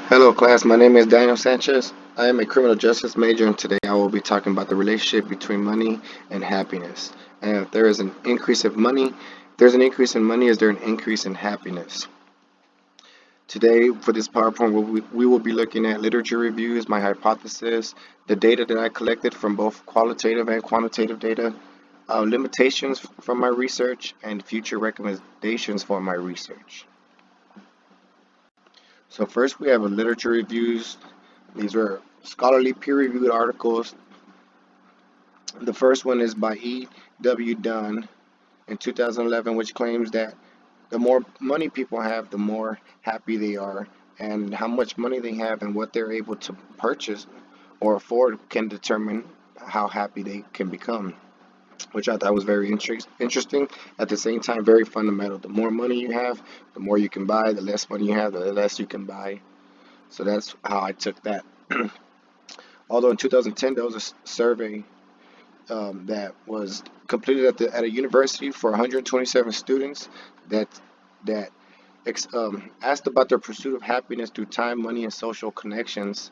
Hello, class. My name is Daniel Sanchez. I am a criminal justice major, and today I will be talking about the relationship between money and happiness. And if there is an increase of money, if there's an increase in money, is there an increase in happiness? Today, for this PowerPoint, we will be looking at literature reviews, my hypothesis, the data that I collected from both qualitative and quantitative data, limitations from my research, and future recommendations for my research. So first, we have a literature reviews. These were scholarly peer-reviewed articles. The first one is by E.W. Dunn in 2011, which claims that the more money people have, the more happy they are, and how much money they have and what they're able to purchase or afford can determine how happy they can become, which I thought was very interesting. At the same time, very fundamental. The more money you have, the more you can buy. The less money you have, the less you can buy. So that's how I took that. Although in 2010, there was a survey that was completed at a university for 127 students that that asked about their pursuit of happiness through time, money, and social connections.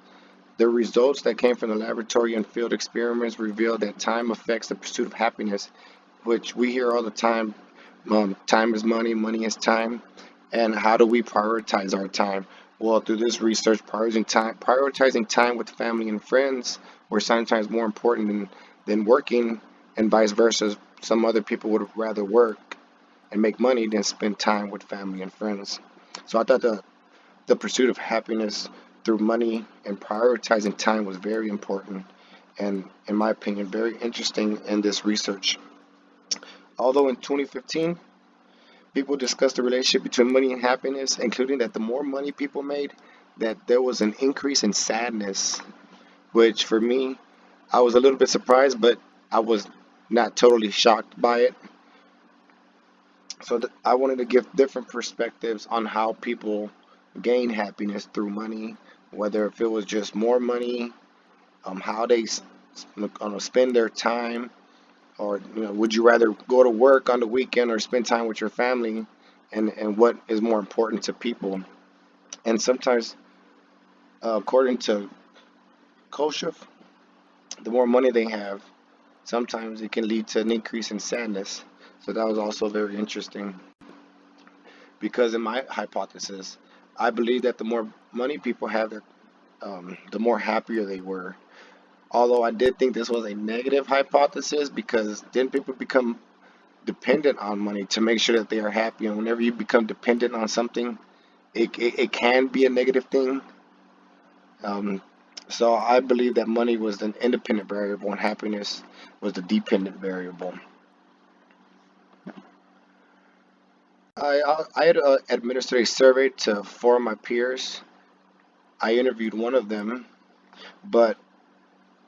The results that came from the laboratory and field experiments revealed that time affects the pursuit of happiness, which we hear all the time. Time is money, money is time. And how do we prioritize our time? Well, through this research, prioritizing time with family and friends were sometimes more important than working, and vice versa. Some other people would rather work and make money than spend time with family and friends. So I thought the pursuit of happiness through money and prioritizing time was very important and, in my opinion, very interesting in this research. Although in 2015, people discussed the relationship between money and happiness, including that the more money people made, that there was an increase in sadness, which for me, I was a little bit surprised, but I was not totally shocked by it. So I wanted to give different perspectives on how people gain happiness through money, whether if it was just more money, how they spend their time, or would you rather go to work on the weekend or spend time with your family, and what is more important to people. And sometimes, according to Koshev, the more money they have, sometimes it can lead to an increase in sadness. So that was also very interesting because in my hypothesis, I believe that the more money people have, the more happier they were. Although I did think this was a negative hypothesis because then people become dependent on money to make sure that they are happy. And whenever you become dependent on something, it can be a negative thing. Um, so I believe that money was an independent variable and happiness was the dependent variable. I had administered a survey to four of my peers. I interviewed one of them, but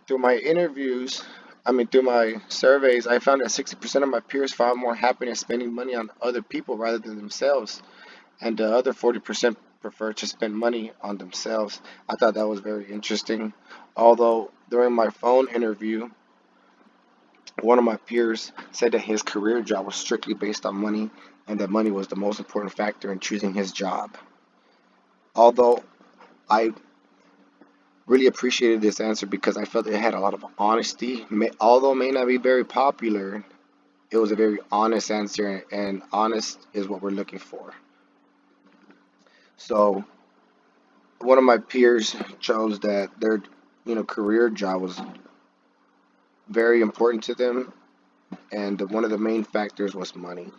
through my interviews, through my surveys, I found that 60% of my peers found more happiness spending money on other people rather than themselves, and the other 40% prefer to spend money on themselves. I thought that was very interesting. Although during my phone interview, one of my peers said that his career job was strictly based on money and that money was the most important factor in choosing his job. Although I really appreciated this answer because I felt it had a lot of honesty. Although it may not be very popular, it was a very honest answer, and honest is what we're looking for. So one of my peers chose that their career job was very important to them, and one of the main factors was money.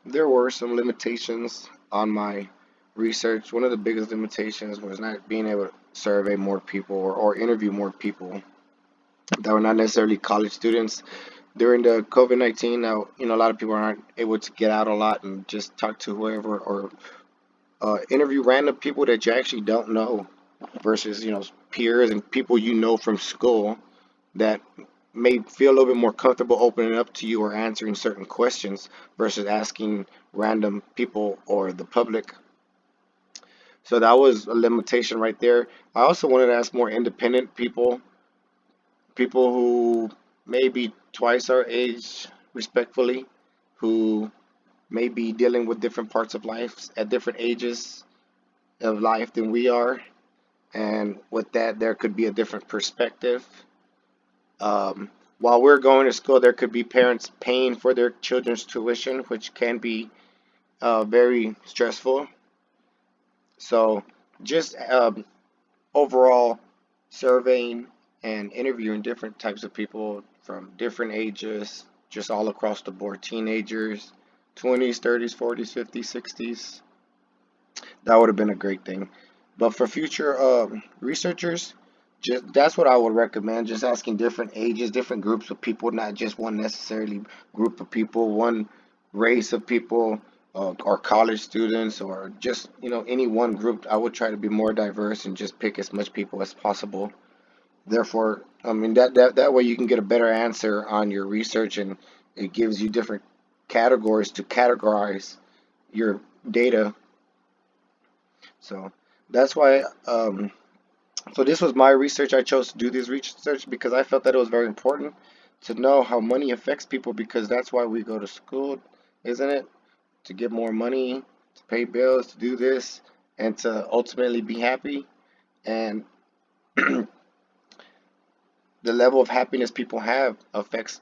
There were some limitations on my research. One of the biggest limitations was not being able to survey more people or interview more people that were not necessarily college students. During the COVID-19, now, a lot of people aren't able to get out a lot and just talk to whoever or interview random people that you actually don't know versus, peers and people from school that may feel a little bit more comfortable opening up to you or answering certain questions versus asking random people or the public. So that was a limitation right there. I also wanted to ask more independent people who may be twice our age, respectfully, who may be dealing with different parts of life at different ages, of life than we are, and with that, there could be a different perspective. While we're going to school, there could be parents paying for their children's tuition, which can be very stressful. So, just overall surveying and interviewing different types of people from different ages, just all across the board, teenagers, 20s, 30s, 40s, 50s, 60s. That would have been a great thing. But for future researchers, just that's what I would recommend. Just asking different ages, different groups of people, not just one necessarily group of people, one race of people, or college students, or just any one group. I would try to be more diverse and just pick as much people as possible. Therefore, I mean that way you can get a better answer on your research, and it gives you different categories to categorize your data. So that's why, so this was my research. I chose to do this research because I felt that it was very important to know how money affects people, because that's why we go to school, isn't it? To get more money, to pay bills, to do this, and to ultimately be happy. And the level of happiness people have affects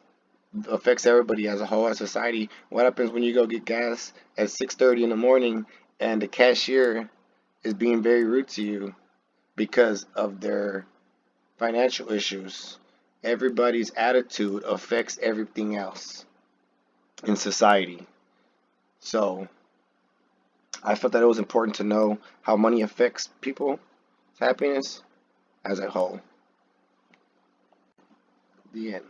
everybody as a whole, as society. What happens when you go get gas at 6:30 in the morning and the cashier is being very rude to you because of their financial issues? Everybody's attitude affects everything else in society. So I felt that it was important to know how money affects people's happiness as a whole. The end.